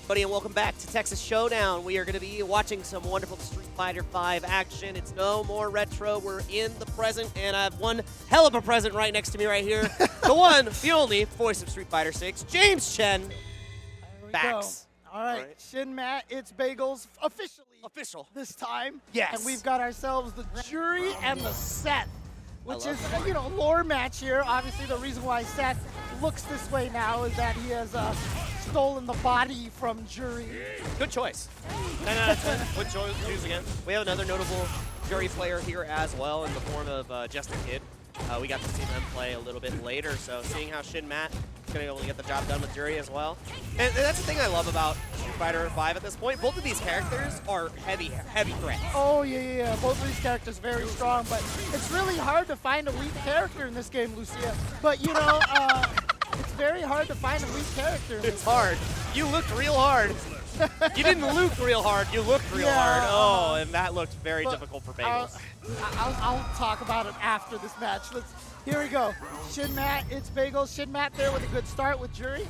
Buddy, and welcome back to Texas Showdown. We are going to be watching some wonderful Street Fighter V action. It's no more retro. We're in the present, and I have one hell of a present right next to me right here. The one, the only voice of Street Fighter 6, James Chen. There we Backs. go. All right, Shinmat, Itsbagels, official this time. Yes. And we've got ourselves the Juri and the Seth, which is, you know, lore match here. Obviously, the reason why Seth looks this way now is that he has stolen the body from Juri. Good choice. 10 out of 10. What choose again? We have another notable Juri player here as well in the form of Just a Kid. We got to see them play a little bit later, so seeing how Shinmat is going to be able to get the job done with Juri as well. And that's the thing I love about Street Fighter V at this point. Both of these characters are heavy threats. Oh, yeah. Both of these characters very strong, but it's really hard to find a weak character in this game, Lucia. But, you know, it's very hard to find a weak character in this It's hard. You looked real hard. You didn't look real hard. You looked real hard. Oh, and that looked very difficult for Bagels. I'll talk about it after this match. Here we go. Shinmat, Itsbagels. Shinmat there with a good start with Juri.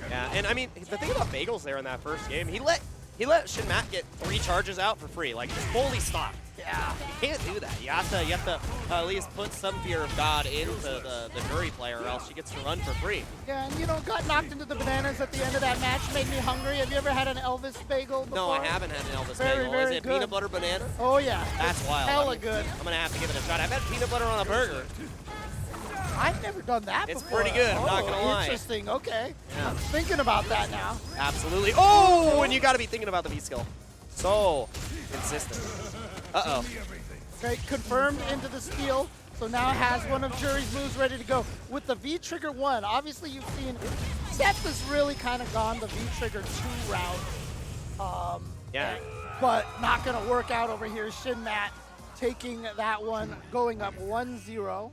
Yeah, and I mean, the thing about Bagels there in that first game, he let Shinmat get 3 charges out for free, like just fully stopped. Yeah, you can't do that. You have to at least put some fear of God into the Juri player, or else she gets to run for free. Yeah, and you know, got knocked into the bananas at the end of that match, made me hungry. Have you ever had an Elvis bagel before? No, I haven't had an Elvis Very, bagel. very Is it good. peanut butter banana? Oh yeah, That's wild. hella good. I'm gonna have to give it a shot. I've had peanut butter on a burger. I've never done that It's before. pretty good, I'm not gonna lie. Interesting, okay. Yeah. I'm thinking about that now. Absolutely. Oh, and you gotta be thinking about the V skill. So consistent. Uh-oh. Okay, confirmed into the steal. So now has one of Juri's moves ready to go. With the V-Trigger 1, obviously you've seen Seth has really kind of gone the V-Trigger 2 route. Yeah. But not going to work out over here. Shinmat taking that one, going up 1-0.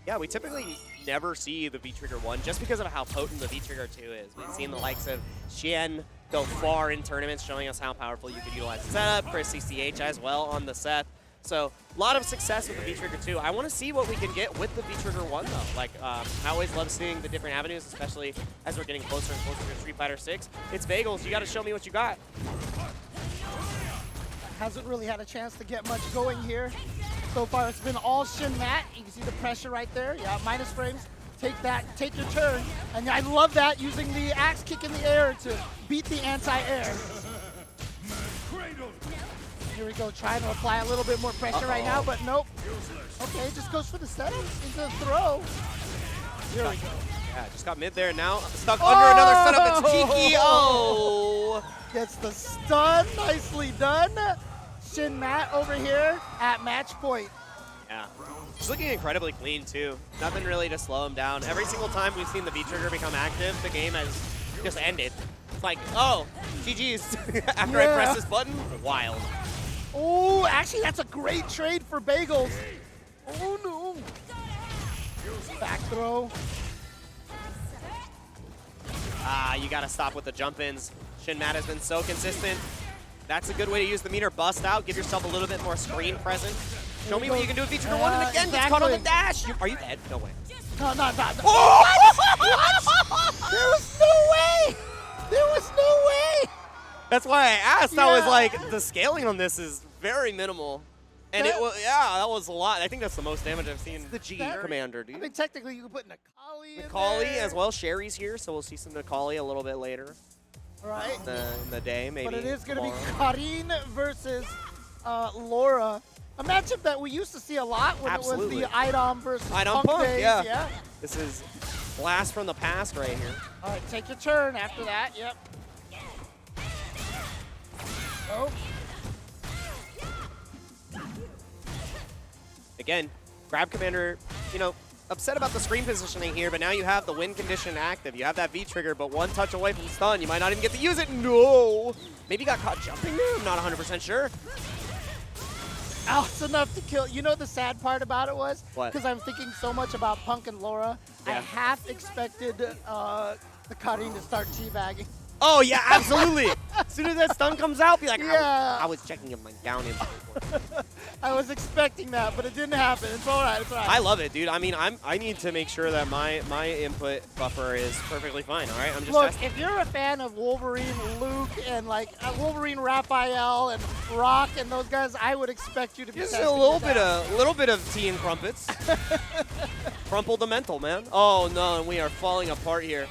Yeah, we typically never see the V-Trigger 1 just because of how potent the V-Trigger 2 is. We've seen the likes of Shin go far in tournaments, showing us how powerful you could utilize the setup. Chris CCH as well on the Seth. So a lot of success with the V-Trigger 2. I want to see what we can get with the V-Trigger 1 though. Like, I always love seeing the different avenues, especially as we're getting closer and closer to Street Fighter 6. It's Bagels, you got to show me what you got. Hasn't really had a chance to get much going here. So far it's been all Shinmat. You can see the pressure right there. Yeah, minus frames. Take that, take your turn. And I love that, using the axe kick in the air to beat the anti-air. Here we go, trying to apply a little bit more pressure right now, but nope. Okay, just goes for the setup into the throw. Here we go. Yeah, just got mid there. Now stuck under another setup. It's cheeky. Oh! Gets the stun. Nicely done. Shinmat over here at match point. Yeah. He's looking incredibly clean, too. Nothing really to slow him down. Every single time we've seen the V-Trigger become active, the game has just ended. It's like, oh, GG's. After I press this button, wild. Oh, actually, that's a great trade for Bagels. Oh, no. Back throw. Ah, you got to stop with the jump-ins. Shinmat has been so consistent. That's a good way to use the meter. Bust out. Give yourself a little bit more screen present. Show me what you can do with V-Trigger 1, and again, gets caught on the dash. Are you dead? No way. No. Oh! What? There was no way. There was no way. That's why I asked. I was like, the scaling on this is very minimal. And it was, that was a lot. I think that's the most damage I've seen. The G commander, dude. I mean, technically, you could put Nikali in Nikali there. as well. Sherry's here, so we'll see some Nikali a little bit later. Right. In the day, maybe. But it is going to be tomorrow. Karin versus Laura. A matchup that we used to see a lot when it was the Idom versus Punk days. Yeah. This is blast from the past right here. All right, take your turn after that. Yep. Oh. Again, grab commander, you know, upset about the screen positioning here, but now you have the win condition active. You have that V-Trigger, but one touch away from stun. You might not even get to use it. No! Maybe got caught jumping there? I'm not 100% sure. Oh, it's enough to kill. You know the sad part about it was? What? Because I'm thinking so much about Punk and Laura, I half expected the Karin to start teabagging. Oh, yeah, absolutely. As soon as that stun comes out, be like, Yeah. I was checking if my down input. I was expecting that, but it didn't happen. It's all right. It's all right. I love it, dude. I mean, I need to make sure that my input buffer is perfectly fine, all right? I'm just Look, testing. if you're a fan of Wolverine, Luke, and like Wolverine, Raphael, and Rock, and those guys, I would expect you to be Just testing a it little bit of tea and crumpets. Crumple the mental, man. Oh, no, and we are falling apart here.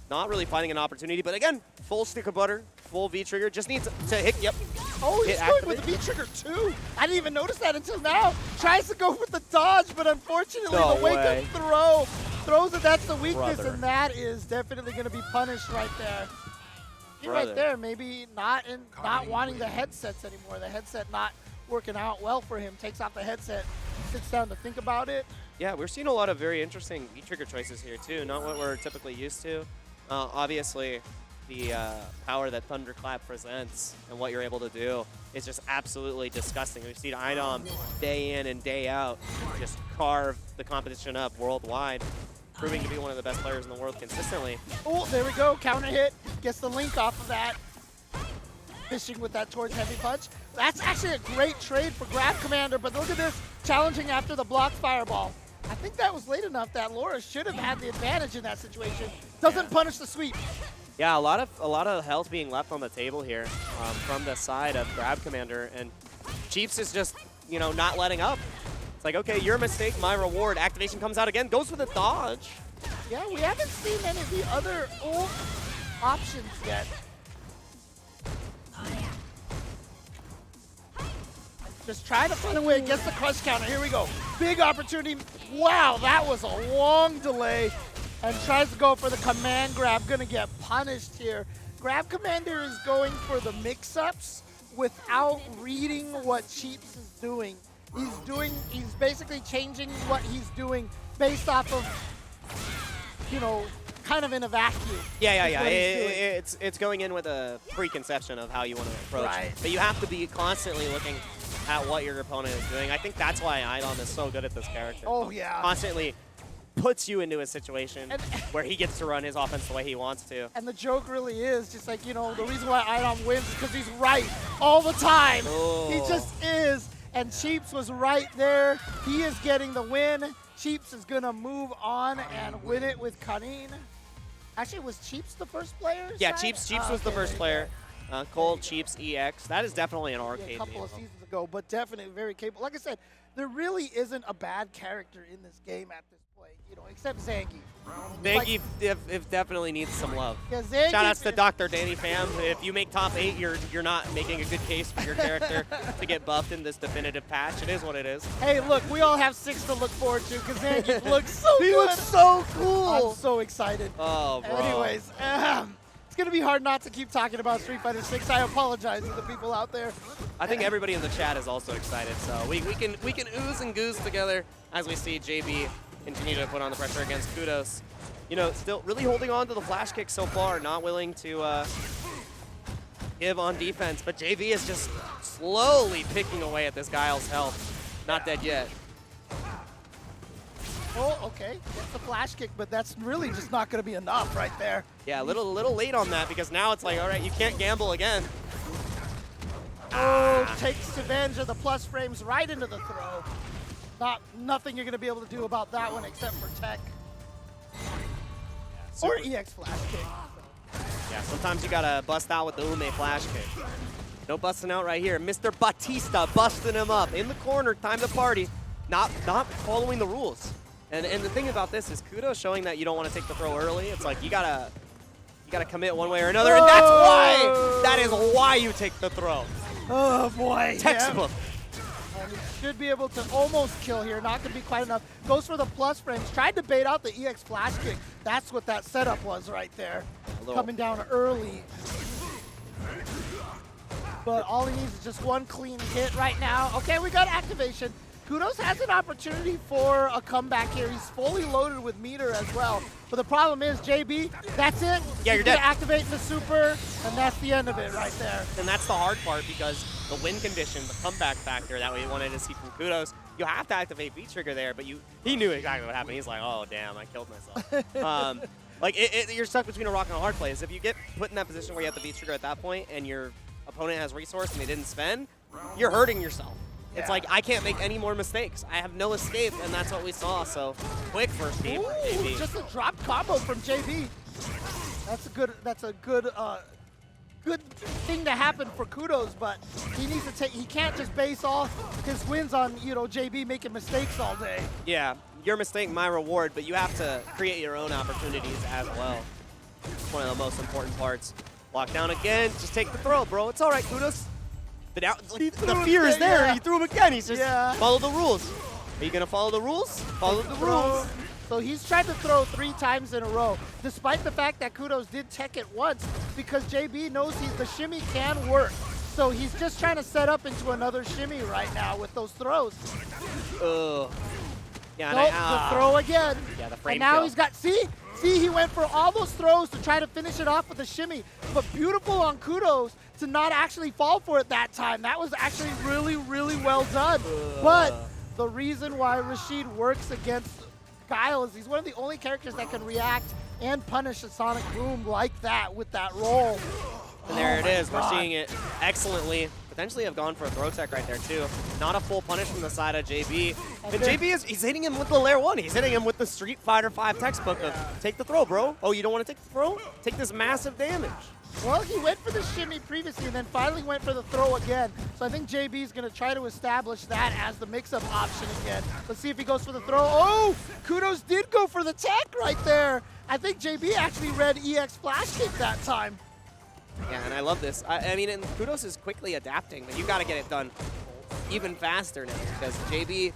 Not really finding an opportunity, but again, full stick of butter, full V-trigger. Just needs to hit, yep. Oh, he's Hit going with the V-trigger too. I didn't even notice that until now. Tries to go with the dodge, but unfortunately No the wake-up way. throw throws it. That's the weakness, Brother. and that is definitely going to be punished right there. You're right Brother. there, maybe not wanting the headsets anymore. The headset not working out well for him. Takes off the headset, sits down to think about it. Yeah, we're seeing a lot of very interesting V-trigger choices here, too. Not what we're typically used to. Obviously, the power that Thunderclap presents and what you're able to do is just absolutely disgusting. We've seen Idom day in and day out just carve the competition up worldwide, proving to be one of the best players in the world consistently. Oh, there we go. Counter hit. Gets the link off of that. Fishing with that towards heavy punch. That's actually a great trade for Grab Commander, but look at this. Challenging after the block fireball. I think that was late enough that Laura should have had the advantage in that situation. Doesn't punish the sweep. Yeah, a lot of health being left on the table here from the side of Grab Commander, and Cheepz is just, you know, not letting up. It's like, okay, your mistake, my reward. Activation comes out again, goes for the dodge. Yeah, we haven't seen any of the other ult options yet. Just trying to find a way against the crush counter. Here we go. Big opportunity. Wow, that was a long delay. And tries to go for the command grab. Gonna get punished here. Grab Commander is going for the mix-ups without reading what Cheepz is doing. He's basically changing what he's doing based off of, you know, kind of in a vacuum. Yeah. is what he's doing. It's going in with a preconception of how you want to approach. Right. But you have to be constantly looking at what your opponent is doing. I think that's why Idom is so good at this character. Oh, yeah. Constantly puts you into a situation And- where he gets to run his offense the way he wants to. And the joke really is just like, you know, the reason why Idom wins is because he's right all the time. Oh. He just is. And Cheepz was right there. He is getting the win. Cheepz is going to move on and win it with Karin. Actually, was Cheepz the first player? Yeah, Side? Cheepz was the Okay, first there you player. Cole, Cheepz, EX. That is definitely an go. arcade Yeah, a couple game. of seasons ago, but definitely very capable. Like I said, there really isn't a bad character in this game at this point, you know, except Xandicruz. Xandicruz if definitely needs some love. Yeah, Xandicruz Shout outs to is- Dr. Danny Fam. If you make top 8, you're not making a good case for your character to get buffed in this definitive patch. It is what it is. Hey, look, we all have 6 to look forward to because Xandicruz looks so He good. looks so cool. I'm so excited. Oh, bro. Anyways, it's going to be hard not to keep talking about Street Fighter 6. I apologize to the people out there. I think everybody in the chat is also excited. So we can ooze and goose together as we see JB continue to put on the pressure against Lkudosl. You know, still really holding on to the flash kick so far, not willing to give on defense. But JV is just slowly picking away at this Guile's health. Not dead yet. Oh, okay. Gets the flash kick, but that's really just not going to be enough right there. Yeah, a little late on that because now it's like, all right, you can't gamble again. Oh, takes advantage of the plus frames right into the throw. Nothing you're going to be able to do about that one except for tech. Or EX flash kick. Yeah, sometimes you gotta bust out with the Ume flash kick. No busting out right here. Mr. Batista busting him up in the corner, time to party. Not following the rules. And the thing about this is Lkudosl showing that you don't want to take the throw early. It's like you gotta commit one way or another, and that is why you take the throw. Oh, boy. Textbook. And he should be able to almost kill here. Not going to be quite enough. Goes for the plus frames. Tried to bait out the EX flash kick. That's what that setup was right there. Coming down early. But all he needs is just one clean hit right now. Okay, we got activation. Lkudosl has an opportunity for a comeback here. He's fully loaded with meter as well. But the problem is, JB, that's it. Yeah, you're He's dead. gonna activate the super, and that's the end of it right there. And that's the hard part because the win condition, the comeback factor that we wanted to see from Lkudosl, you have to activate V-Trigger there, but he knew exactly what happened. He's like, oh, damn, I killed myself. Like, you're stuck between a rock and a hard place. If you get put in that position where you have the V-trigger at that point and your opponent has resource and they didn't spend, you're hurting yourself. Yeah. It's like, I can't make any more mistakes. I have no escape, and that's what we saw. So, quick first game for JB. Just a drop combo from JB. That's a good thing to happen for Kudos, but he can't just base all his wins on, JB making mistakes all day. Yeah, your mistake, my reward, but you have to create your own opportunities as well. It's one of the most important parts. Lock down again, just take the throw, bro. It's all right, Kudos. But now the fear is there. Yeah. He threw him again. He's just follow the rules. Are you gonna follow the rules? Follow the rules. So he's tried to throw 3 times in a row, despite the fact that Kudos did tech it once, because JB knows the shimmy can work. So he's just trying to set up into another shimmy right now with those throws. Yeah, the throw again. Yeah, the frame And now kill. he's got, see, he went for all those throws to try to finish it off with a shimmy. But beautiful on Kudos to not actually fall for it that time. That was actually really, really well done. But the reason why Rashid works against Guile is he's one of the only characters that can react and punish a Sonic Boom like that with that roll. And there it is. We're seeing it excellently. Potentially have gone for a throw tech right there too. Not a full punish from the side of JB. And JB he's hitting him with the Lair 1. He's hitting him with the Street Fighter 5 textbook of take the throw, bro. Oh, you don't want to take the throw? Take this massive damage. Well, he went for the shimmy previously and then finally went for the throw again. So I think JB is going to try to establish that as the mix-up option again. Let's see if he goes for the throw. Oh, Kudos did go for the tech right there. I think JB actually read EX Flashkick that time. Yeah, and I love this. I mean, and Kudos is quickly adapting, but you got to get it done even faster now because JB,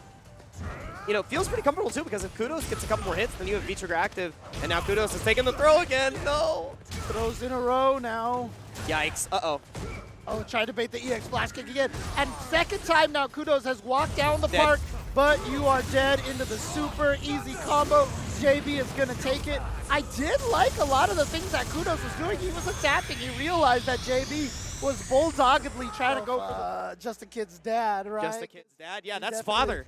feels pretty comfortable too because if Kudos gets a couple more hits, then you have V-trigger active, and now Kudos is taking the throw again. No! Throws in a row now. Yikes. Uh-oh. Oh, tried to bait the EX Flashkick again. And second time now, Kudos has walked down the park, but you are dead into the super easy combo. JB is going to take it. I did like a lot of the things that Kudos was doing. He was adapting. He realized that JB was bulldoggedly trying to go for the Just a Kid's dad, right? Just a Kid's dad? Yeah, that's father.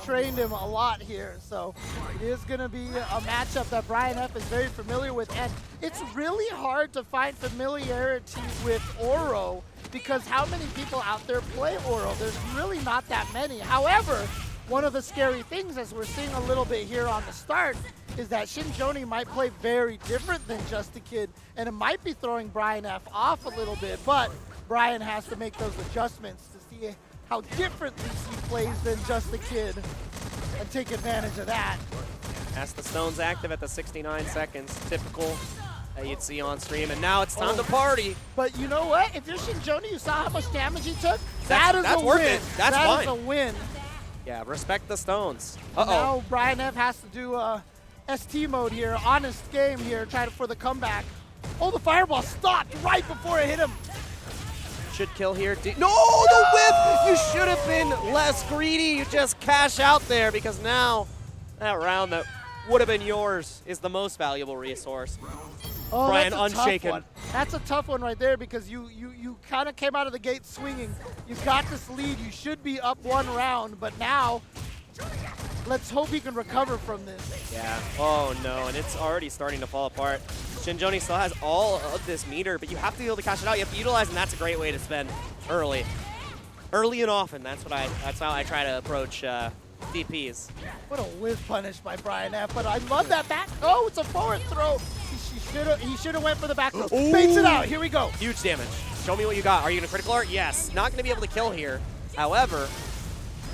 Trained him a lot here, so it is going to be a matchup that Brian F is very familiar with, and it's really hard to find familiarity with Oro because how many people out there play Oro? There's really not that many. However, one of the scary things, as we're seeing a little bit here on the start, is that Shinjoni might play very different than Just a Kid, and it might be throwing Brian F off a little bit, but Brian has to make those adjustments to see how differently he plays than Just a Kid and take advantage of that. That's the stones active at the 69 seconds. Typical that you'd see on stream. And now it's time to party. But you know what? If you're Shinjoni, you saw how much damage he took? That's a worth win. It. That's fine. That is a win. Yeah, respect the stones. Now Brian F has to do ST mode here, honest game here, for the comeback. Oh, the fireball stopped right before it hit him. Should kill here. No, the whip! You should have been less greedy. You just cash out there because now that round that would have been yours is the most valuable resource. Oh, Brian that's a unshaken. Tough one. That's a tough one right there because you kind of came out of the gate swinging. You got this lead. You should be up 1 round, but now let's hope he can recover from this. Yeah. Oh, no, and it's already starting to fall apart. Shinjoni still has all of this meter, but you have to be able to cash it out. You have to utilize, and that's a great way to spend early. Early and often. That's how I try to approach DPs. What a whiz punish by Brian F. But I love that back. Oh, it's a forward throw. He should have went for the back throw. Baits it out. Here we go. Huge damage. Show me what you got. Are you going to critical art? Yes. Not going to be able to kill here. However,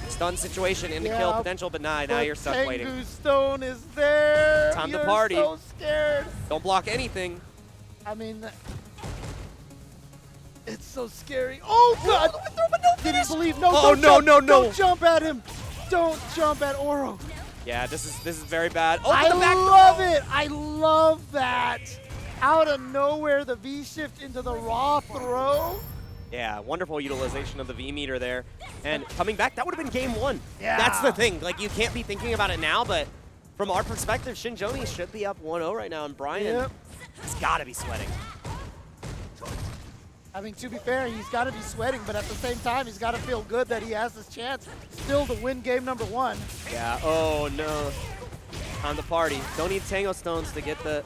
stun situation into kill potential, but now you're stuck waiting. Tengu Stone is there. Time to party. So scared. Don't block anything. I mean, it's so scary. Oh, God. Didn't believe. No, no. Don't jump at him. Don't jump at Oro. Yeah, this is very bad. Oh, I love it. I love that. Out of nowhere, the V shift into the raw throw. Yeah, wonderful utilization of the V meter there. And coming back, that would have been game 1. Yeah. That's the thing. Like, you can't be thinking about it now, but from our perspective, Shinjoni should be up 1-0 right now, and Brian has got to be sweating. I mean, to be fair, he's got to be sweating, but at the same time, he's got to feel good that he has this chance still to win game number 1. Yeah, oh no. Time to party. Don't need Tango Stones to get the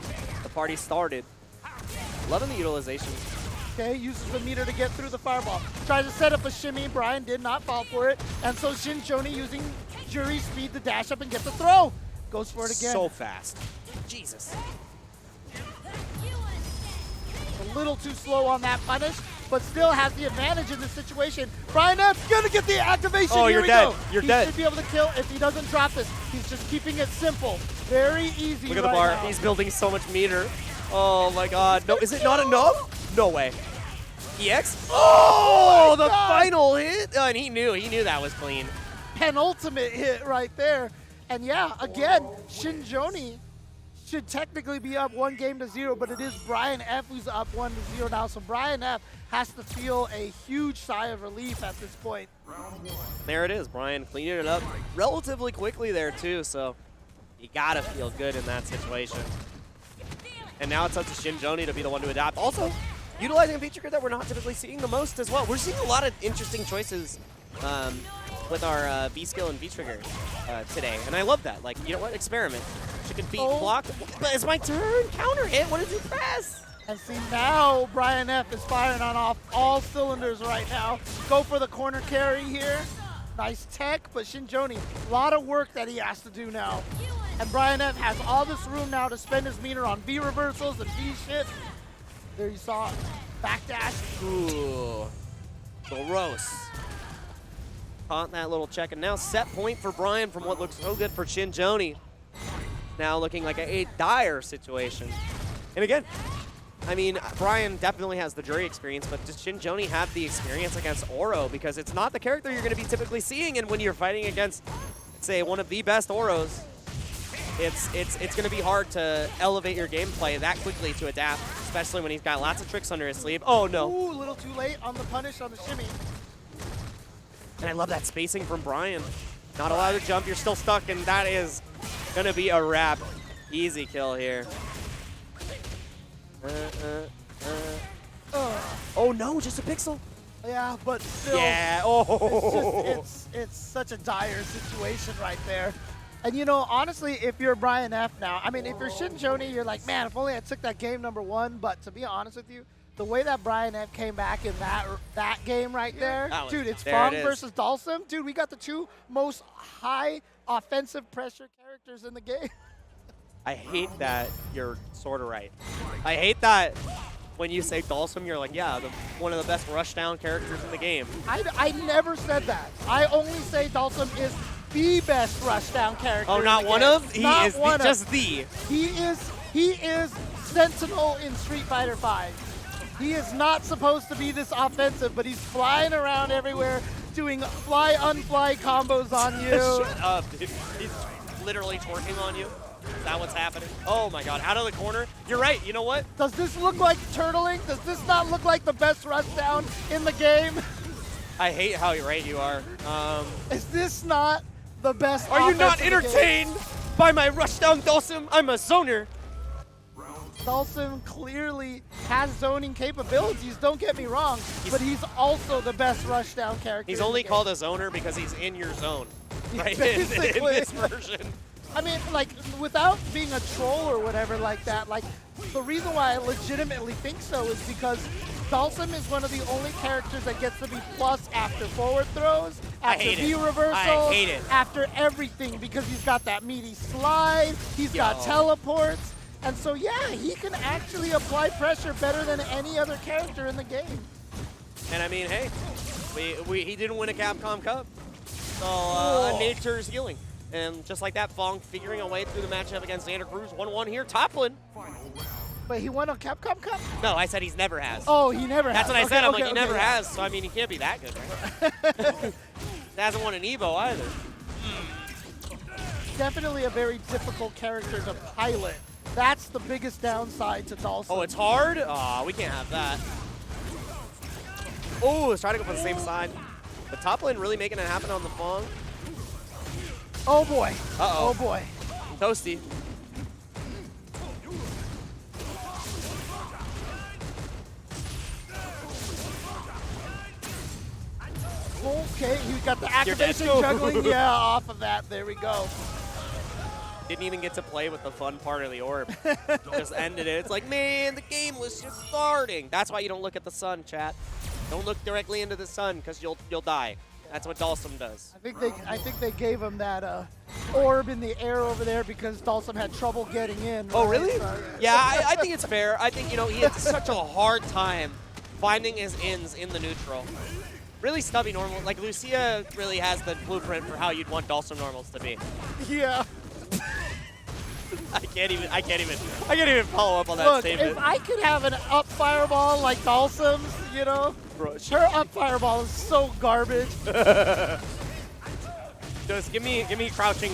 party started. Loving the utilization. Okay, uses the meter to get through the fireball. Tries to set up a shimmy. Brian did not fall for it. And so Shinjoni using Juri's speed to dash up and get the throw. Goes for it again. So fast. Jesus. A little too slow on that punish, but still has the advantage in this situation. Brian F's gonna get the activation. Oh, Here you're we dead. go. You're he dead. should be able to kill if he doesn't drop this. He's just keeping it simple. Very easy. Look at the bar. now. He's building so much meter. Oh my god. No, is it not enough? No way. EX? Oh, the God. final hit. Oh, and he knew that was clean. Penultimate hit right there. And yeah, again, Shinjoni should technically be up 1-0, but it is Brian F who's up 1-0 now. So Brian F has to feel a huge sigh of relief at this point. There it is. Brian cleaning it up relatively quickly there too, so you gotta feel good in that situation. And now it's up to Shinjoni to be the one to adapt. Also, utilizing a feature that we're not typically seeing the most as well. We're seeing a lot of interesting choices with our V-skill and V-trigger today, and I love that. Like, you know what? Experiment. Chicken feet block. But it's my turn. Counter hit. What did you press? And see, now Brian F is firing on off all cylinders right now. Go for the corner carry here. Nice tech, but Shinjoni, a lot of work that he has to do now. And Brian F has all this room now to spend his meter on V reversals and V shit. There you saw it. Backdash. Ooh. Gross. Caught that little check, and now set point for Brian from what looks so good for Shinjoni. Now looking like a dire situation. And again, I mean, Brian definitely has the Juri experience, but does Shinjoni have the experience against Oro? Because it's not the character you're going to be typically seeing, and when you're fighting against, say, one of the best Oros, it's going to be hard to elevate your gameplay that quickly to adapt, especially when he's got lots of tricks under his sleeve. Oh, no. Ooh, a little too late on the punish on the shimmy. And I love that spacing from Brian. Not allowed to jump, you're still stuck, and that is going to be a wrap. Easy kill here. Oh no, just a pixel. Yeah, but still. Yeah, oh. It's such a dire situation right there. And you know, honestly, if you're Brian F now, I mean, if you're Shinjoni, you're like, man, if only I took that game #1. But to be honest with you, the way that Brian F came back in that game right there, dude, it's F.A.N.G versus Dhalsim. Dude, we got the two most high offensive pressure characters in the game. I hate that you're sort of right. I hate that when you say Dhalsim, you're like, yeah, one of the best rushdown characters in the game. I never said that. I only say Dhalsim is the best rushdown character. Oh, not one of? He is just the. He is Sentinel in Street Fighter V. He is not supposed to be this offensive, but he's flying around everywhere, doing fly-unfly combos on you. Shut up, dude. He's literally twerking on you. Is that what's happening? Oh my god, out of the corner. You're right, you know what? Does this look like turtling? Does this not look like the best rushdown in the game? I hate how right you are. Is this not the best Are you not offense in the game? entertained by my rushdown, Dhalsim? I'm a zoner. Dhalsim clearly has zoning capabilities, don't get me wrong, but he's also the best rushdown character. He's only called a zoner because he's in your zone, right? in this version. I mean, like, without being a troll or whatever like that, like, the reason why I legitimately think so is because Dhalsim is one of the only characters that gets to be plus after forward throws, after V reversals, after everything, because he's got that meaty slide, he's got teleports, and so yeah, he can actually apply pressure better than any other character in the game. And I mean, hey, he didn't win a Capcom Cup, so nature's healing. And just like that, F.A.N.G figuring a way through the matchup against Xandicruz. 1-1 here, Toplin. Wait, he won a Capcom Cup? No, I said he's never has. Oh, he never has. That's what I said. I'm like, he never has. So, I mean, he can't be that good, right? He hasn't won an Evo either. Definitely a very difficult character to pilot. That's the biggest downside to Dhalsim. Oh, it's hard? Aw, we can't have that. Oh, let's try to go for the same side. But Toplin really making it happen on the F.A.N.G. Oh boy. Uh-oh. Oh boy. Toasty. Okay, you got the activation juggling. Yeah, off of that. There we go. didn't even get to play with the fun part of the orb. Just ended it. It's like, man, the game was just starting. That's why you don't look at the sun, chat. Don't look directly into the sun because you'll die. That's what Dhalsim does. I think they gave him that orb in the air over there because Dhalsim had trouble getting in. Oh, right? really? So, Yeah, I think it's fair. I think, you know, he had such a hard time finding his ins in the neutral. Really stubby normal. Like, Lucia really has the blueprint for how you'd want Dhalsim normals to be. Yeah. I can't even follow up on that Look, statement. if I could have an up fireball like Dhalsim's, you know, her up fireball is so garbage. Just give me crouching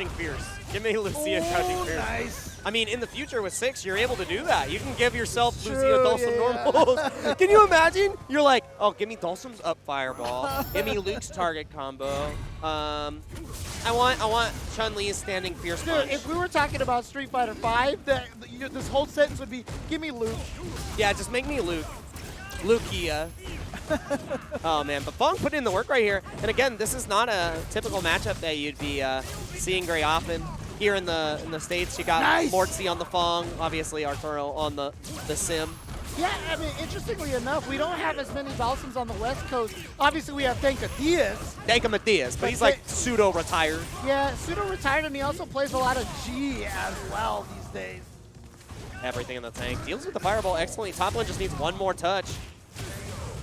fierce. Give me Lucia crouching fierce. Nice. I mean, in the future with 6, you're able to do that. You can give yourself True, Lucia Dhalsim yeah. normals. Can you imagine? You're like, oh, give me Dhalsim's up fireball. Give me Luke's target combo. I want Chun-Li's standing fierce Dude, punch. if we were talking about Street Fighter V, this whole sentence would be, give me Luke. Yeah, just make me Luke. Lukia. Oh man, but F.A.N.G put in the work right here. And again, this is not a typical matchup that you'd be seeing very often. Here in the States, you got Nice. Mortzy on the F.A.N.G, obviously Arturo on the Sim. Yeah, I mean, interestingly enough, we don't have as many Dhalsims on the West Coast. Obviously, we have Thanka Mathias, but he's like pseudo-retired. Yeah, pseudo-retired, and he also plays a lot of G as well these days. Everything in the tank. Deals with the fireball excellently. Toplin just needs one more touch.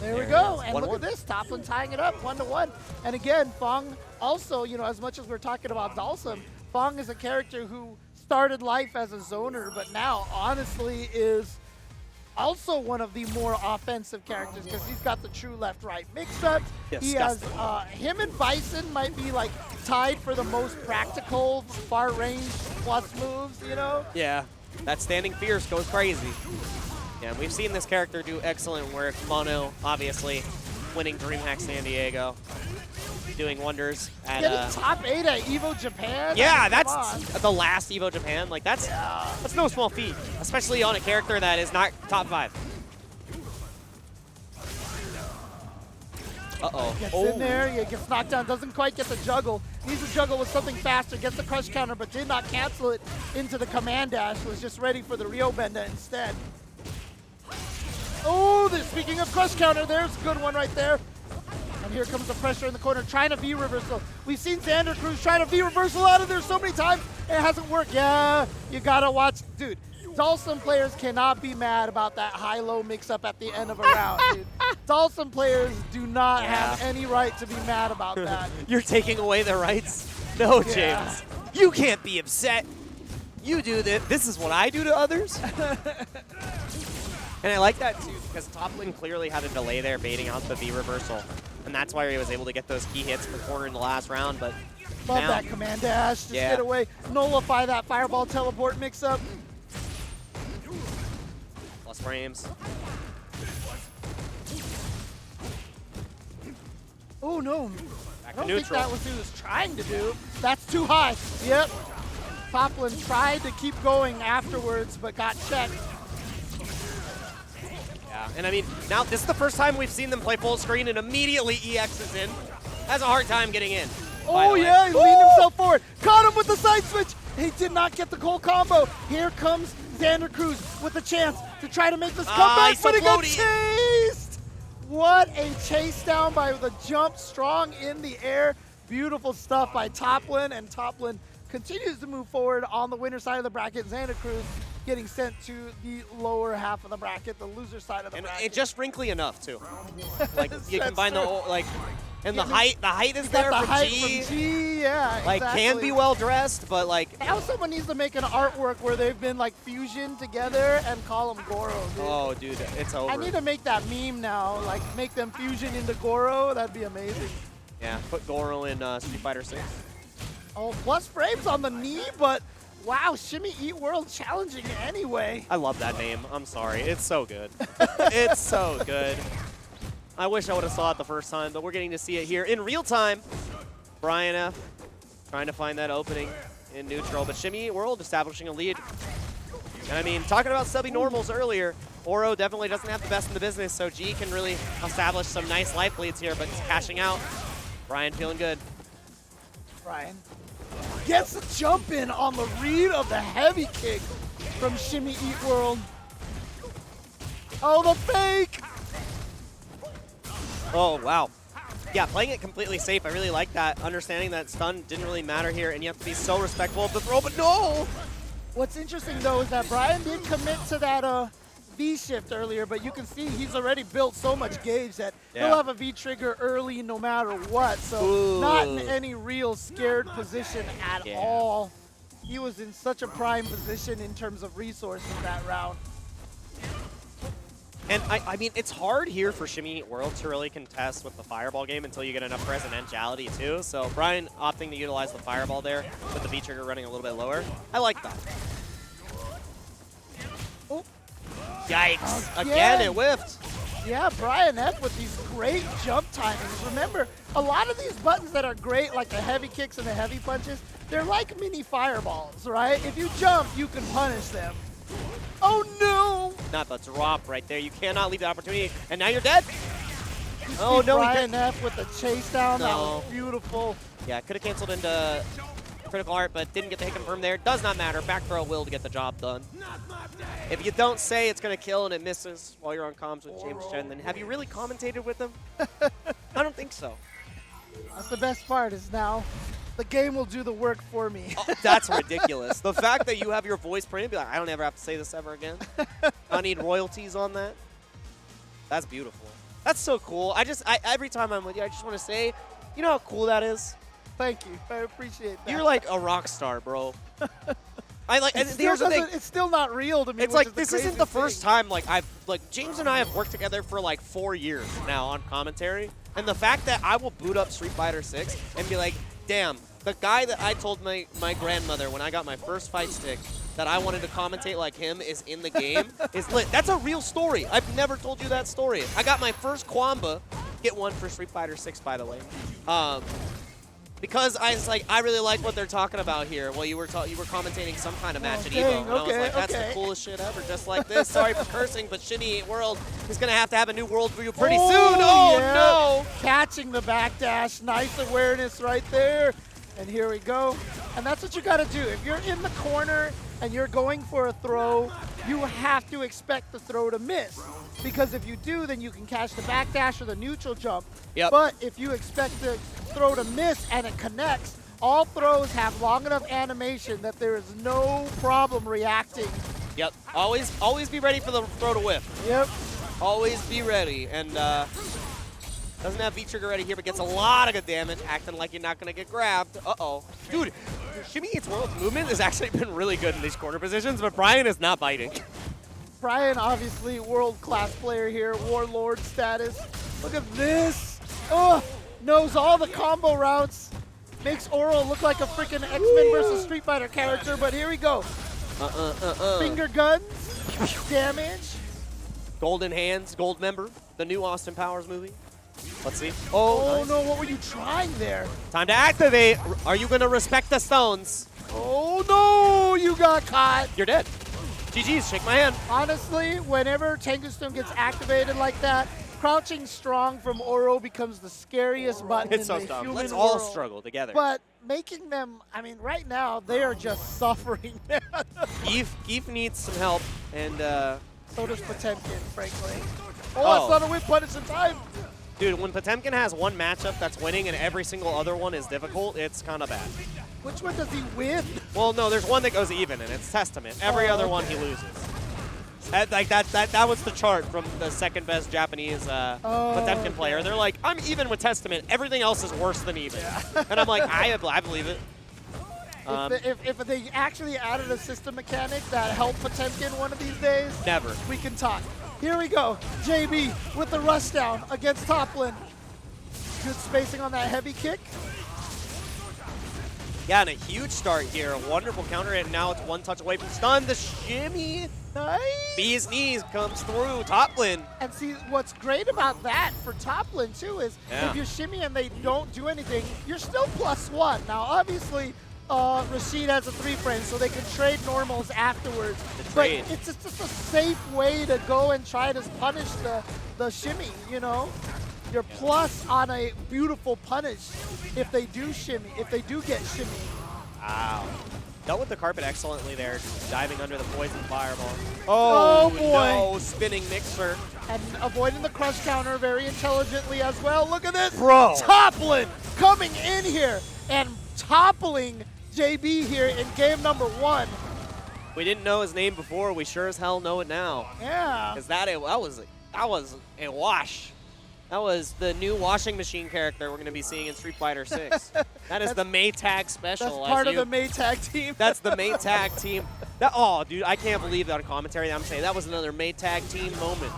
There we go, is. and look at this, Toplin tying it up 1-1. And again, F.A.N.G also, you know, as much as we're talking about Dhalsim, F.A.N.G is a character who started life as a zoner, but now honestly is also one of the more offensive characters because he's got the true left-right mix-ups. He has, him and Bison might be like tied for the most practical far-range plus moves, you know? Yeah, that standing fierce goes crazy. Yeah, we've seen this character do excellent work. Mono, obviously, winning DreamHack San Diego. Doing wonders at Getting top 8 at EVO Japan? Yeah, I mean, that's the last EVO Japan. Like that's no small feat, especially on a character that is not top 5. Uh-oh. Gets in there, yeah, gets knocked down, doesn't quite get the juggle. Needs to juggle with something faster, gets the crush counter, but did not cancel it into the command dash, was just ready for the Ryo Benda instead. Oh, speaking of crush counter, there's a good one right there. And here comes the pressure in the corner, trying to V-reversal. We've seen Xandicruz try to V-reversal out of there so many times, and it hasn't worked. Yeah, you gotta watch. Dude, Dhalsim players cannot be mad about that high-low mix-up at the end of a round, dude. Dhalsim players do not have any right to be mad about that. You're taking away their rights? No, James. You can't be upset. You do this. This is what I do to others? And I like that, too, because Toplin clearly had a delay there baiting out the V-reversal. And that's why he was able to get those key hits for corner in the last round. But Love now, that command dash. Just get away. Nullify that fireball teleport mix-up. Plus frames. Oh, no. Back I don't to think neutral. that was what he was trying to do. That's too high. Yep. Toplin tried to keep going afterwards, but got checked. Yeah, and I mean, now this is the first time we've seen them play full screen, and immediately EX is in. Has a hard time getting in. Oh, yeah, he leaned himself forward. Caught him with the side switch. He did not get the cold combo. Here comes Xandicruz with a chance to try to make this comeback, but he got chased. What a chase down by the jump, strong in the air. Beautiful stuff by Toplin, and Toplin continues to move forward on the winner side of the bracket. Xandicruz getting sent to the lower half of the bracket, the loser side of the bracket. And just wrinkly enough, too. Like, you combine and the height is there the from height G. From G, yeah, like, exactly. can be well dressed, but like. Now someone needs to make an artwork where they've been like fusion together and call them Goro, dude. Oh, dude, it's over. I need to make that meme now, like make them fusion into Goro. That'd be amazing. Yeah, put Goro in Street Fighter 6. Oh, plus frames on the knee, but wow, Shimmyeatworld challenging anyway. I love that name. I'm sorry. It's so good. It's so good. I wish I would have saw it the first time, but we're getting to see it here in real time. Brian F. trying to find that opening in neutral, but Shimmyeatworld establishing a lead. And I mean, talking about subby normals earlier, Oro definitely doesn't have the best in the business, so G can really establish some nice life leads here, but he's cashing out. Brian feeling good. Brian. gets the jump in on the read of the heavy kick from Shimmyeatworld. Oh, the fake! Oh, wow. Yeah, playing it completely safe. I really like that. Understanding that stun didn't really matter here, and you have to be so respectful of the throw, but no! What's interesting, though, is that Brian did commit to that V-shift earlier, but you can see he's already built so much gauge that he'll have a V-trigger early no matter what, so not in any real scared position at all. He was in such a prime position in terms of resources that round. And I mean, it's hard here for Shimmyeatworld to really contest with the fireball game until you get enough presidentiality too. So Brian opting to utilize the fireball there with the V-trigger running a little bit lower. I like that. Oh. Yikes. Again, it whiffed. Yeah, Brian F with these great jump timings. Remember, a lot of these buttons that are great, like the heavy kicks and the heavy punches, they're like mini fireballs, right? If you jump, you can punish them. Oh no! Not the drop right there. You cannot leave the opportunity, and now you're dead. Oh no, Brian F with the chase down. No. That was beautiful. Yeah, could have canceled into critical art, but didn't get the hit confirmed there. Does not matter. Back throw will to get the job done. If you don't say it's going to kill and it misses while you're on comms with James Chen, then have you really commentated with him? I don't think so. That's the best part is now the game will do the work for me. Oh, that's ridiculous. The fact that you have your voice printed, be like, I don't ever have to say this ever again. I need royalties on that. That's beautiful. That's so cool. Every time I'm with you, I just want to say, you know how cool that is? Thank you. I appreciate that. You're like a rock star, bro. It's still not real to me. It's like this isn't the first time James and I have worked together for like 4 years now on commentary, and the fact that I will boot up Street Fighter 6 and be like, damn, the guy that I told my grandmother when I got my first fight stick that I wanted to commentate like him is in the game is lit. That's a real story. I've never told you that story. I got my first Kwamba, get one for Street Fighter 6 by the way. Because I was like, I really like what they're talking about here. Well, you were commentating some kind of match at Evo, and I was like, that's the coolest shit ever, just like this. Sorry for cursing, but Shimmyeatworld is gonna have to have a new world for you pretty soon. Oh no! Catching the backdash, nice awareness right there. And here we go. And that's what you gotta do. If you're in the corner and you're going for a throw, you have to expect the throw to miss. Because if you do, then you can catch the backdash or the neutral jump. Yep. But if you expect the throw to miss and it connects, all throws have long enough animation that there is no problem reacting. Yep. Always be ready for the throw to whiff. Yep. Always be ready. And doesn't have V-trigger ready here, but gets a lot of good damage, acting like you're not going to get grabbed. Uh-oh. Dude, Shimmyeatworld's movement has actually been really good in these corner positions, but Brian is not biting. Brian, obviously, world-class player here, warlord status. Look at this. Oh, knows all the combo routes. Makes Oro look like a freaking X-Men versus Street Fighter character, but here we go. Finger guns, damage. Golden Hands, Gold Member, the new Austin Powers movie. Let's see. Oh, nice. no, what were you trying there? Time to activate. Are you going to respect the stones? Oh, no, you got caught. You're dead. GG's, shake my hand. Honestly, whenever Tengu Stone gets activated like that, crouching strong from Oro becomes the scariest button It's in so the dumb. human Let's all world. struggle together. But making them, I mean, right now, they are just suffering. Geef needs some help, and so does Potemkin, frankly. Oh, I saw the whip punish in time. Dude, when Potemkin has one matchup that's winning and every single other one is difficult, it's kind of bad. Which one does he win? Well, no, there's one that goes even, and it's Testament. Every other one he loses. That was the chart from the second best Japanese Potemkin player. They're like, I'm even with Testament. Everything else is worse than even. And I'm like, I believe it. If they actually added a system mechanic that helped Potemkin one of these days, never. We can talk. Here we go. JB with the rush down against Toplin. Good spacing on that heavy kick. Yeah, and a huge start here. A wonderful counter, and now it's one touch away from stun. The shimmy. Nice. Bee's knees comes through. Toplin. And see, what's great about that for Toplin, too, is if you shimmy and they don't do anything, you're still +1. Now, obviously, Rashid has a 3-frame, so they can trade normals afterwards. But it's just a safe way to go and try to punish the shimmy, you know? You're plus on a beautiful punish if they do shimmy, if they do get shimmy. Wow. Dealt with the carpet excellently there, diving under the poison fireball. Oh boy. No, spinning mixer. And avoiding the crush counter very intelligently as well. Look at this. Bro. Toplin coming in here and toppling JB here in game number 1. We didn't know his name before. We sure as hell know it now. Yeah. Because that was a wash. That was the new washing machine character we're going to be seeing in Street Fighter 6. That is the Maytag special. That's part of the Maytag team. That's the Maytag team. Oh, dude, I can't believe that on commentary. I'm saying that was another Maytag team moment.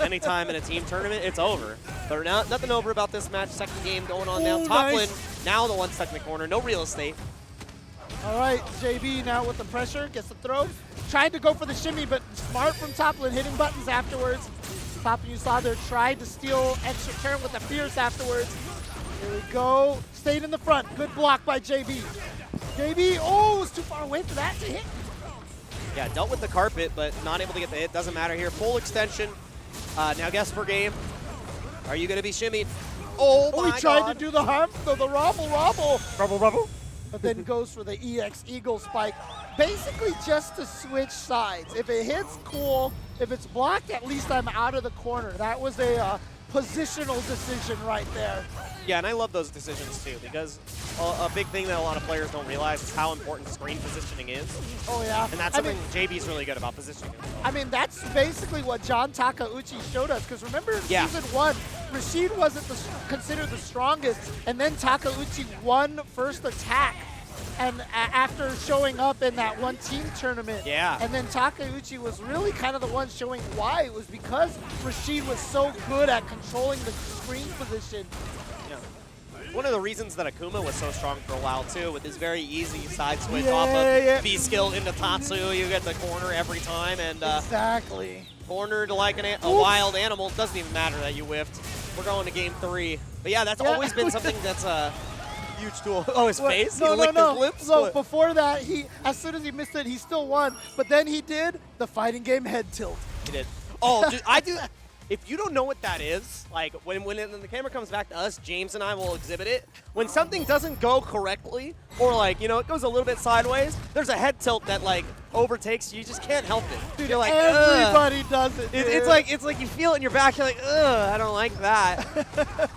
Anytime in a team tournament, it's over. But nothing over about this match. Second game going on now. Toplin, nice. now the one stuck in the corner. No real estate. All right, JB now with the pressure, gets the throw. Trying to go for the shimmy, but smart from Toplin, hitting buttons afterwards. Toplin, you saw there, tried to steal extra turn with the fierce afterwards. Here we go. Stayed in the front. Good block by JB. JB, oh, it's too far away for that to hit. Yeah, dealt with the carpet, but not able to get the hit. Doesn't matter here. Full extension. Now guess for game. Are you going to be shimmied? Oh, my God. He tried to do the harm, the robble. Rubble. But then goes for the EX Eagle Spike. Basically just to switch sides. If it hits, cool. If it's blocked, at least I'm out of the corner. That was a positional decision right there. Yeah, and I love those decisions too, because a big thing that a lot of players don't realize is how important screen positioning is. Oh, yeah. And that's something JB's really good about, positioning. I mean, that's basically what John Takeuchi showed us, because remember in Season 1, Rashid wasn't considered the strongest, and then Takeuchi won first attack. And after showing up in that one team tournament, and then Takeuchi was really kind of the one showing why. It was because Rashid was so good at controlling the screen position. Yeah. One of the reasons that Akuma was so strong for a while too, with his very easy side switch off of B skill into Tatsu, you get the corner every time, and exactly cornered like a wild animal. Doesn't even matter that you whiffed. We're going to game 3, but yeah, that's always been something that's huge tool. Oh, his face? No, he licked his lips? So before that, as soon as he missed it, he still won. But then he did the fighting game head tilt. He did. Oh, dude, I do. If you don't know what that is, like when the camera comes back to us, James and I will exhibit it. When something doesn't go correctly, or like, you know, it goes a little bit sideways, there's a head tilt that like overtakes you. You just can't help it. Dude, you're like, everybody does it. It's like you feel it in your back. You're like, ugh, I don't like that.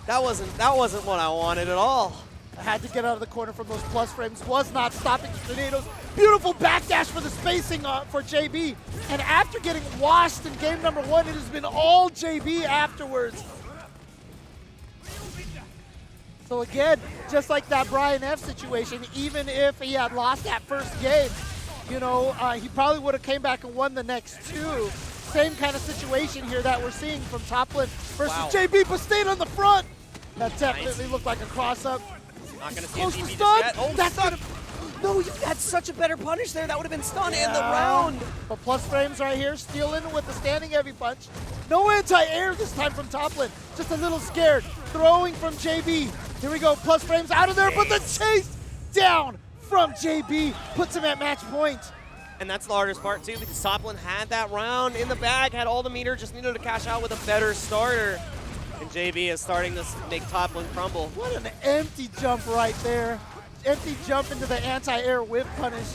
that wasn't what I wanted at all. I had to get out of the corner from those plus frames. Was not stopping the tornadoes. Beautiful backdash for the spacing for JB. And after getting washed in game number 1, it has been all JB afterwards. So again, just like that Brian F situation, even if he had lost that first game, you know, he probably would have came back and won the next 2. Same kind of situation here that we're seeing from Toplin versus JB, but stayed on the front. That definitely looked like a cross-up. Not going to see Close a to DP stun. just yet. Oh, That's stun. No, you had such a better punish there. That would have been stun and the round. But plus frames right here, stealing with the standing heavy punch. No anti-air this time from Toplin. Just a little scared. Throwing from JB. Here we go. Plus frames out of there, but the chase down from JB puts him at match point. And that's the hardest part too, because Toplin had that round in the bag, had all the meter, just needed to cash out with a better starter. And JB is starting to make Toplin crumble. What an empty jump right there. Empty jump into the anti-air whip punish.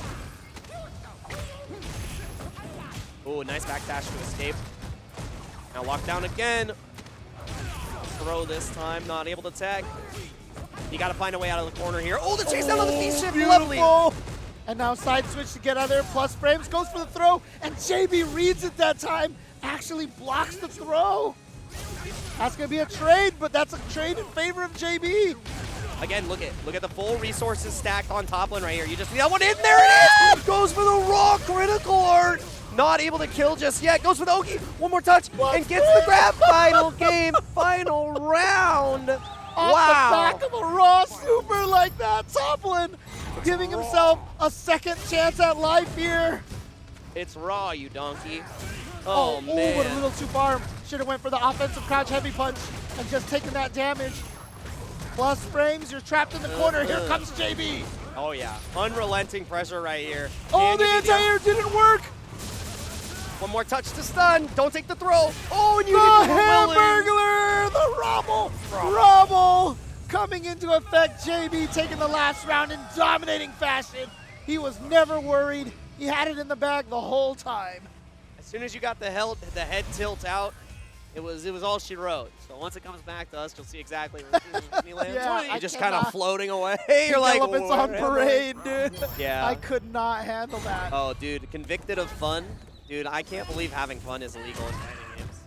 Ooh, nice backdash to escape. Now locked down again. Throw this time, not able to tag. You got to find a way out of the corner here. Oh, the chase down on the V-ship, lovely. And now side switch to get out of there. Plus frames, goes for the throw, and JB reads it that time. Actually blocks the throw. That's going to be a trade, but that's a trade in favor of JB. Again, look at the full resources stacked on Toplin right here. You just need that one in. There it is! Goes for the raw critical art. Not able to kill just yet. Goes for the Oki. One more touch and gets the grab. Final game, final round. Off the back of a raw super like that. Toplin giving himself a second chance at life here. It's raw, you donkey. Oh man. Oh, but a little too far. Should have went for the offensive crouch heavy punch and just taken that damage. Plus frames, you're trapped in the corner. Here comes JB. Oh yeah, unrelenting pressure right here. Oh, the anti-air didn't work. One more touch to stun. Don't take the throw. Oh, and you the Hamburglar, the Robble coming into effect. JB taking the last round in dominating fashion. He was never worried. He had it in the bag the whole time. As soon as you got the head tilt out, it was all she wrote. So once it comes back to us, you'll see exactly where he lands. Yeah, You're I just kind of cannot. floating away. You're like, Elephants on "What am I-" parade, dude. Yeah. I could not handle that. Oh, dude, convicted of fun. Dude, I can't believe having fun is illegal in fighting games.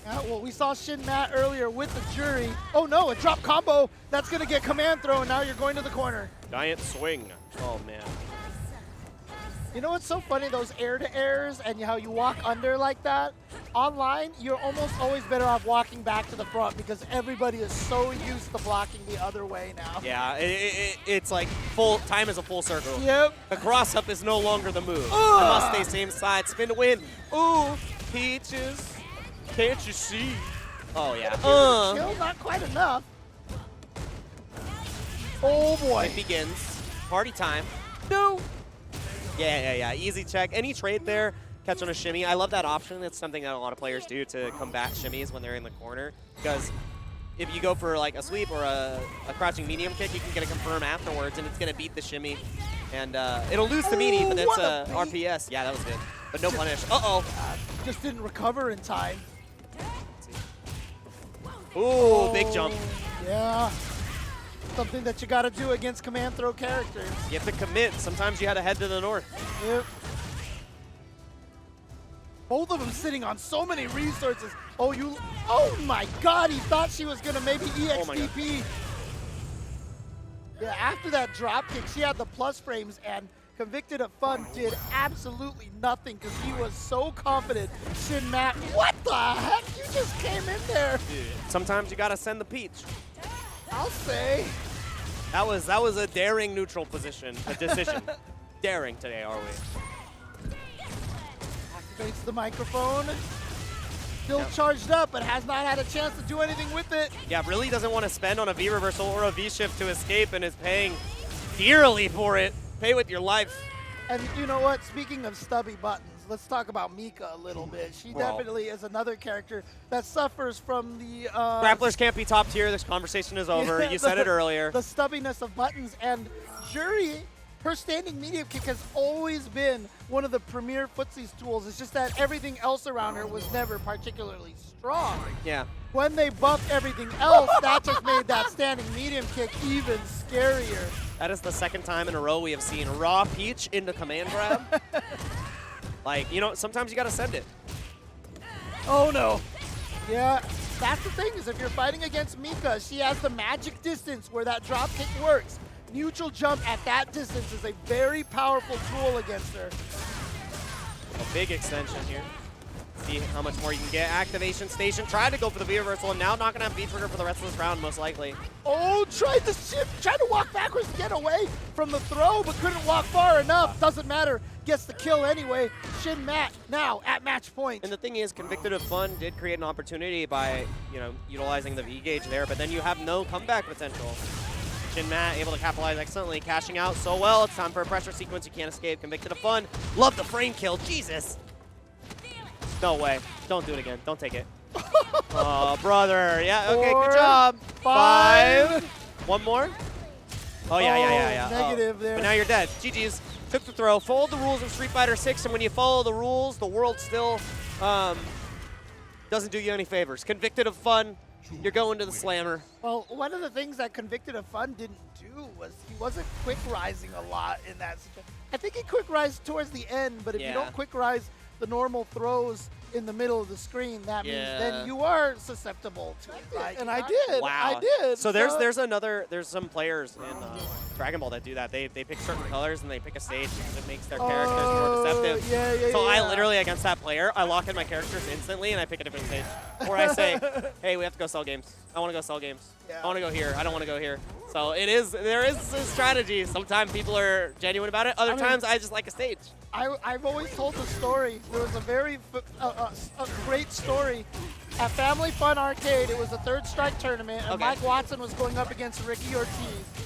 Yeah, well, we saw Shin Matt earlier with the Juri. Oh no, a drop combo. That's going to get command throw, and now you're going to the corner. Giant swing. Oh, man. You know what's so funny? Those air-to-airs and how you walk under like that? Online, you're almost always better off walking back to the front because everybody is so used to blocking the other way now. Yeah, it's like time is a full circle. Yep. The cross-up is no longer the move. I must stay same side. Spin to win. Ooh, Peaches. Can't you see? Oh, yeah. Still not quite enough. Oh, boy. It begins. Party time. No. Yeah. Easy check. Any trade there, catch on a shimmy. I love that option. It's something that a lot of players do to combat shimmies when they're in the corner. Because if you go for like a sweep or a crouching medium kick, you can get a confirm afterwards, and it's going to beat the shimmy. And it'll lose to meaty, but that's RPS. Yeah, that was good. But no punish. Uh-oh. Just didn't recover in time. Ooh, big jump. Yeah. Something that you got to do against command throw characters. You have to commit. Sometimes you had to head to the north. Yep. Both of them sitting on so many resources. Oh my God, he thought she was gonna maybe EXDP. Yeah, after that drop kick, she had the plus frames, and Convictedoffun did absolutely nothing because he was so confident. Shin Matt, what the heck? You just came in there. Dude, sometimes you gotta send the peach. I'll say. That was a daring neutral position, a decision. Daring today, are we? Activates the microphone. Still charged up, but has not had a chance to do anything with it. Yeah, really doesn't want to spend on a V reversal or a V shift to escape, and is paying dearly for it. Pay with your life. And you know what? Speaking of stubby buttons, let's talk about Mika a little bit. She definitely is another character that suffers from the... Grapplers can't be top tier. This conversation is over. Yeah, you said it earlier. The stubbiness of buttons. And Juri, her standing medium kick has always been one of the premier footsies tools. It's just that everything else around her was never particularly strong. Yeah. When they buffed everything else, that just made that standing medium kick even scarier. That is the second time in a row we have seen raw peach into command grab. Like, you know, sometimes you got to send it. Oh, no. Yeah, that's the thing, is if you're fighting against Mika, she has the magic distance where that drop kick works. Neutral jump at that distance is a very powerful tool against her. A big extension here. See how much more you can get. Activation station. Tried to go for the V reversal, and now not going to have V trigger for the rest of this round, most likely. Oh, tried to shift, tried to walk backwards to get away from the throw, but couldn't walk far enough. Doesn't matter. Gets the kill anyway. Shin Matt now at match point. And the thing is, Convictedoffun did create an opportunity by, you know, utilizing the V gauge there, but then you have no comeback potential. Shin Matt able to capitalize excellently, cashing out so well. It's time for a pressure sequence. You can't escape. Convictedoffun. Love the frame kill. Jesus. No way. Don't do it again. Don't take it. Oh, brother. Yeah, okay, 4, good job. 5. One more? Oh, yeah. Negative there. But now you're dead. GG's. Took the throw. Followed the rules of Street Fighter 6, and when you follow the rules, the world still doesn't do you any favors. Convictedoffun, you're going to the slammer. Well, one of the things that Convictedoffun didn't do was he wasn't quick rising a lot in that situation. I think he quick rised towards the end, but if you don't quick rise the normal throws in the middle of the screen, that means then you are susceptible to it. Right? And I did. Wow. I did. So there's some players in Dragon Ball that do that. They pick certain colors and they pick a stage because it makes their characters more deceptive. Yeah. So I literally, against that player, I lock in my characters instantly and I pick a different stage. Or I say, hey, we have to go sell games. I want to go sell games. Yeah. I want to go here. I don't want to go here. So there is a strategy. Sometimes people are genuine about it. Other times I just like a stage. I've always told the story. There was a very a great story. At Family Fun Arcade, it was a third strike tournament, and Mike Watson was going up against Ricky Ortiz.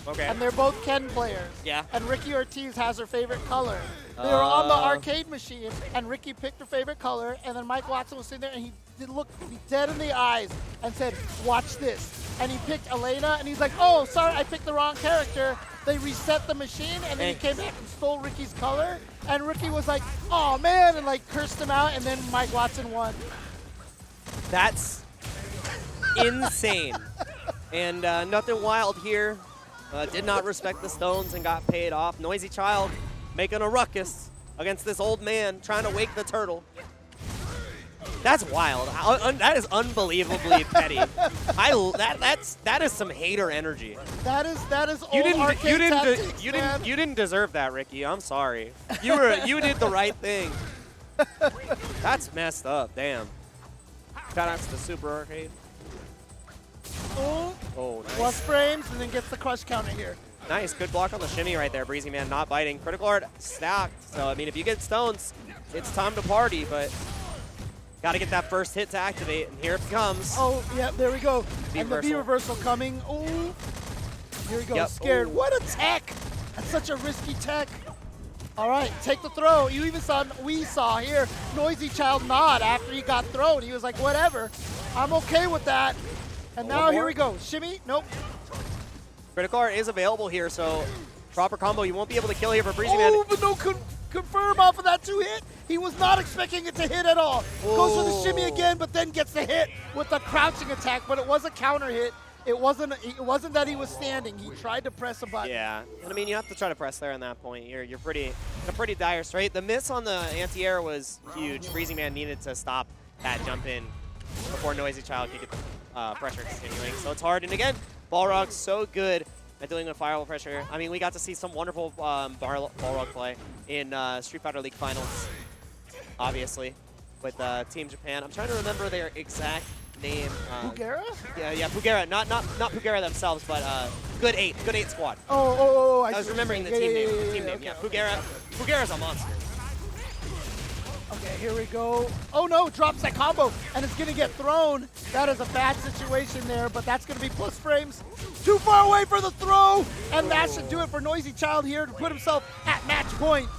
Okay. And they're both Ken players. Yeah. And Ricky Ortiz has her favorite color. They were on the arcade machine, and Ricky picked her favorite color, and then Mike Watson was sitting there, and he looked me dead in the eyes and said, watch this. And he picked Elena, and he's like, oh, sorry, I picked the wrong character. They reset the machine, and then he came back and stole Ricky's color. And Ricky was like, oh, man, and like cursed him out, and then Mike Watson won. That's insane. And nothing wild here. Did not respect the stones and got paid off. NoizyChild making a ruckus against this old man trying to wake the turtle. That's wild. That is unbelievably petty. That is some hater energy. That is old arcade tactics, man. You didn't deserve that, Ricky. I'm sorry. You did the right thing. That's messed up. Damn. Shout out to the Super Arcade. Oh, nice. Plus frames and then gets the crush counter here. Nice, good block on the shimmy right there. BreezyMan not biting. Critical art stacked. So I mean, if you get stones, it's time to party. But got to get that first hit to activate, and here it comes. Oh, yeah, there we go. B and the B reversal coming. Oh, here we go. Yep. Scared. Ooh. What a tech! That's such a risky tech. All right, take the throw. You even saw, we saw here, NoizyChild nod after he got thrown. He was like, whatever, I'm okay with that. And now here we go. Shimmy, nope. Critical art is available here, so proper combo. You won't be able to kill here for BreezyMan. Oh, but no confirm off of that 2-hit. He was not expecting it to hit at all. Goes for the shimmy again, but then gets the hit with the crouching attack, but it was a counter hit. It wasn't that he was standing. He tried to press a button. Yeah, and I mean, you have to try to press there on that point. You're pretty in a pretty dire strait. The miss on the anti-air was huge. BreezyMan needed to stop that jump in before NoizyChild could get the pressure continuing. So it's hard. And again, Balrog's so good at dealing with firewall pressure. I mean, we got to see some wonderful Balrog play in Street Fighter League Finals, obviously, with Team Japan. I'm trying to remember their exact name. Pugera? Yeah, Pugera. Not Pugera themselves, but Good 8 Squad. Oh, I was remembering the team name. Yeah, Pugera. Pugera's a monster. Okay, here we go. Oh no, drops that combo, and it's gonna get thrown. That is a bad situation there, but that's gonna be plus frames. Too far away for the throw, and that should do it for NoizyChild here to put himself at match point.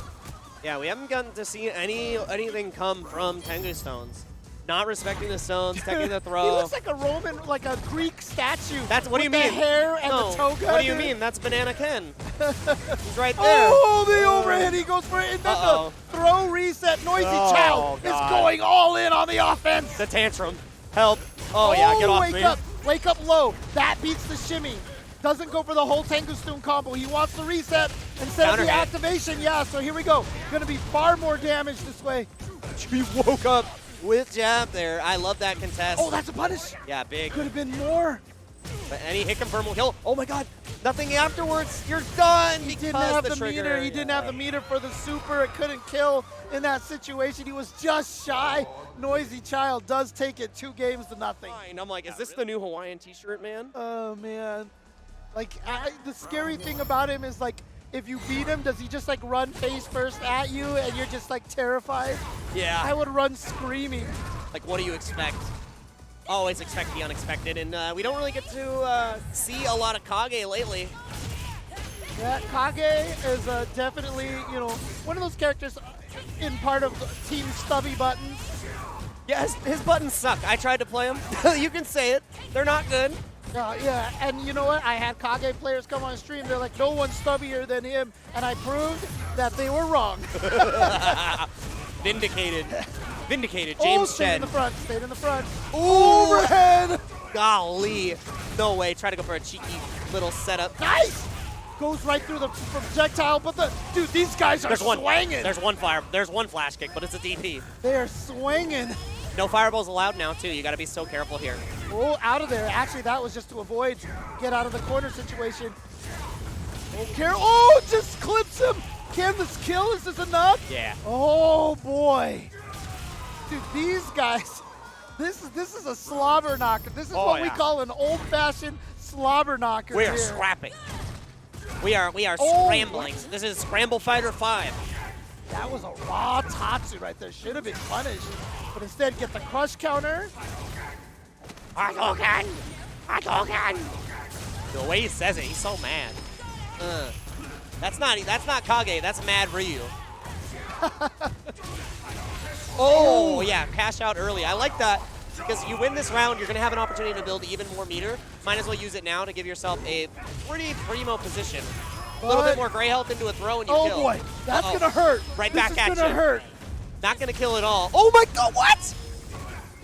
Yeah, we haven't gotten to see anything come from Tengu Stones. Not respecting the stones, taking the throw. He looks like a Roman, like a Greek statue. That's what do you mean? The hair and the toga. What do you mean? That's Banana Ken. He's right there. Oh, the overhead. He goes for it. And then the throw reset. NoizyChild is going all in on the offense. The tantrum. Help. Oh yeah, get off me. Wake up low. That beats the shimmy. Doesn't go for the whole Tengu Stone combo. He wants the reset instead of the activation. Yeah, so here we go. Gonna be far more damage this way. He woke up with jab there. I love that contest. Oh, that's a punish. Yeah, big. Could have been more. But any hit confirm will kill. Oh my god, nothing afterwards. You're done. He didn't have the meter. He didn't have the meter for the super. It couldn't kill in that situation. He was just shy. NoizyChild does take it 2 games to nothing. I'm like, is this the new Hawaiian t-shirt, man? Oh, man. Like, the scary thing about him is, like, if you beat him, does he just, like, run face first at you and you're just, like, terrified? Yeah. I would run screaming. Like, what do you expect? Always expect the unexpected, and we don't really get to see a lot of Kage lately. Yeah, Kage is definitely, you know, one of those characters in part of Team Stubby Buttons. Yeah, his buttons suck. I tried to play them. You can say it. They're not good. Yeah, and you know what? I had Kage players come on stream. They're like, no one's stubbier than him. And I proved that they were wrong. Vindicated. James stayed in the front. Stayed in the front. Ooh. Overhead. Golly. No way. Try to go for a cheeky little setup. Nice. Goes right through the projectile, but dude, these guys are swinging. There's one flash kick, but it's a DP. They are swinging. No fireballs allowed now, too. You got to be so careful here. Oh, out of there. Actually, that was just to avoid get out of the corner situation. Oh, just clips him. Can this kill? Is this enough? Yeah. Oh, boy. Dude, these guys, this is a slobber knocker. This is what we call an old-fashioned slobber knocker. We are scrapping. We are scrambling. This is Scramble Fighter 5. That was a raw Tatsu right there. Should have been punished. But instead, get the crush counter. Hadouken! The way he says it, he's so mad. That's not Kage. That's Mad Ryu. Oh yeah, cash out early. I like that. because you win this round, you're going to have an opportunity to build even more meter. Might as well use it now to give yourself a pretty primo position. A little bit more gray health into a throw and you kill. Oh boy, that's going to hurt. Right back at you. This is going to hurt. Not going to kill at all. Oh my god, what?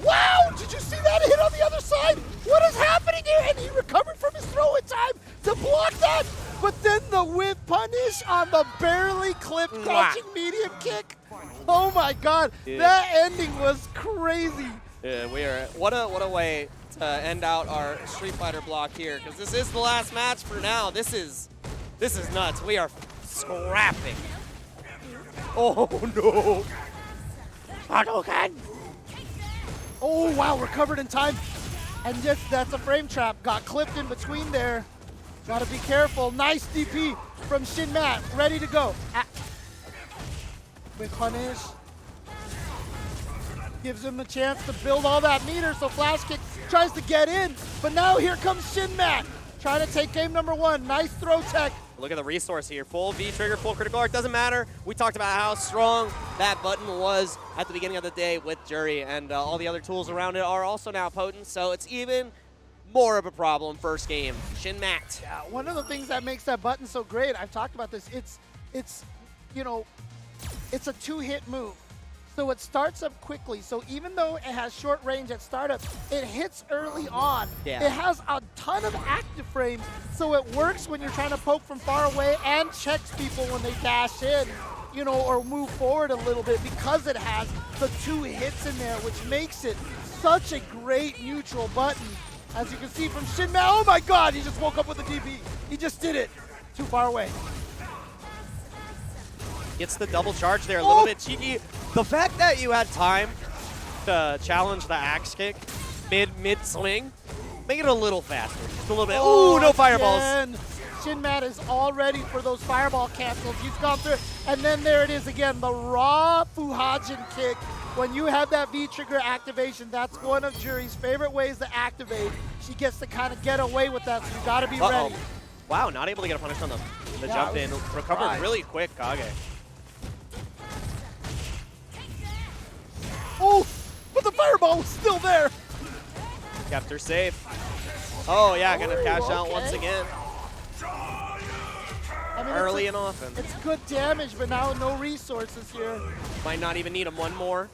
Wow, did you see that hit on the other side? What is happening here? And he recovered from his throw in time to block that. But then the whip punish on the barely clipped crouching medium kick. Oh my god, that ending was crazy. Yeah, we are. What a way to end out our Street Fighter block here, because this is the last match for now. This is nuts. We are scrapping. Oh no. Hadouken. Oh wow, recovered in time. And just that's a frame trap. Got clipped in between there. Gotta be careful. Nice DP from Shin Matt. Ready to go. Quick punish. Gives him the chance to build all that meter, so Flashkick tries to get in. But now here comes Shin Matt. Trying to take game number 1. Nice throw tech. Look at the resource here. Full V-trigger, full critical arc. Doesn't matter. We talked about how strong that button was at the beginning of the day with Juri, and all the other tools around it are also now potent, so it's even more of a problem first game. Shin Matt. Yeah, one of the things that makes that button so great, I've talked about this, it's you know, it's a 2-hit move. So it starts up quickly. So even though it has short range at startup, it hits early on. Yeah. It has a ton of active frames, so it works when you're trying to poke from far away and checks people when they dash in, you know, or move forward a little bit, because it has the 2 hits in there, which makes it such a great neutral button. As you can see from Shin Matt, oh my god, he just woke up with a DP. He just did it. Too far away. Gets the double charge there, a little bit cheeky. The fact that you had time to challenge the axe kick mid swing, make it a little faster, just a little bit. Ooh, no fireballs. Again. Shin Matt is all ready for those fireball cancels. He's gone through, and then there it is again, the raw Fuhajin kick. When you have that V-trigger activation, that's one of Juri's favorite ways to activate. She gets to kind of get away with that, so you got to be ready. Wow, not able to get a punish on the jump in. Recovered really quick, Kage. Oh, but the fireball was still there. Kept her safe. Oh yeah, gonna cash out once again. I mean, early and often. It's good damage, but now no resources here. Might not even need him. One more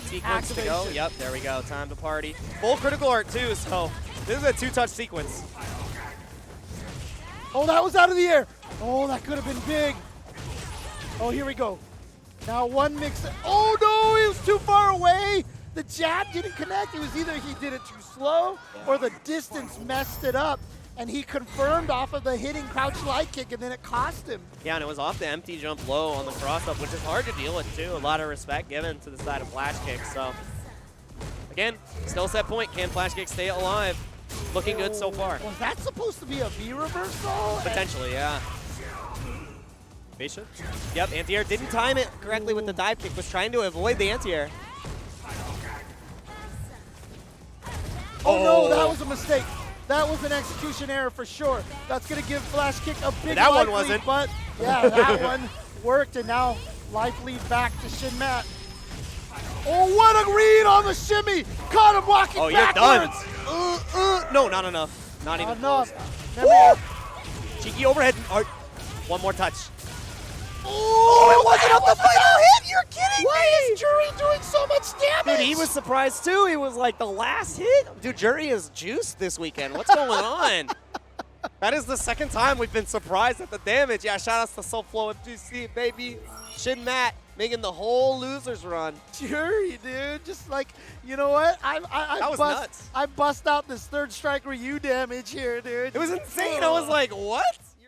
sequence to go. Yep, there we go. Time to party. Full critical arc too, so this is a 2-touch sequence. Oh, that was out of the air. Oh, that could have been big. Oh, here we go. Now one mix. Oh no, he was too far away. The jab didn't connect. It was either he did it too slow or the distance messed it up. And he confirmed off of the hitting crouch light kick, and then it cost him. Yeah, and it was off the empty jump low on the cross-up, which is hard to deal with too. A lot of respect given to the side of Flashkick. So again, still set point. Can Flashkick stay alive? Looking good so far. Was that supposed to be a V reversal? Potentially, yeah. Bishop. Yep, anti-air didn't time it correctly with the dive kick. Was trying to avoid the anti-air. Oh no, that was a mistake. That was an execution error for sure. That's going to give Flashkick a big that life one wasn't. lead, but yeah, that one worked, and now life lead back to Shin Matt. Oh, what a read on the shimmy! Caught him walking backwards. You're done. No, not enough. Not even enough. Cheeky overhead. One more touch. Oh, it wasn't up the final hit! You're kidding me! Why is Juri doing so much damage? Dude, he was surprised too. He was like, the last hit? Dude, Juri is juiced this weekend. What's going on? That is the second time we've been surprised at the damage. Yeah, shout outs to SoulFlow FGC, baby. Shin Matt making the whole losers run. Juri, dude, just like, you know what? I bust out this third strike Ryu damage here, dude. It was insane. I was like, what?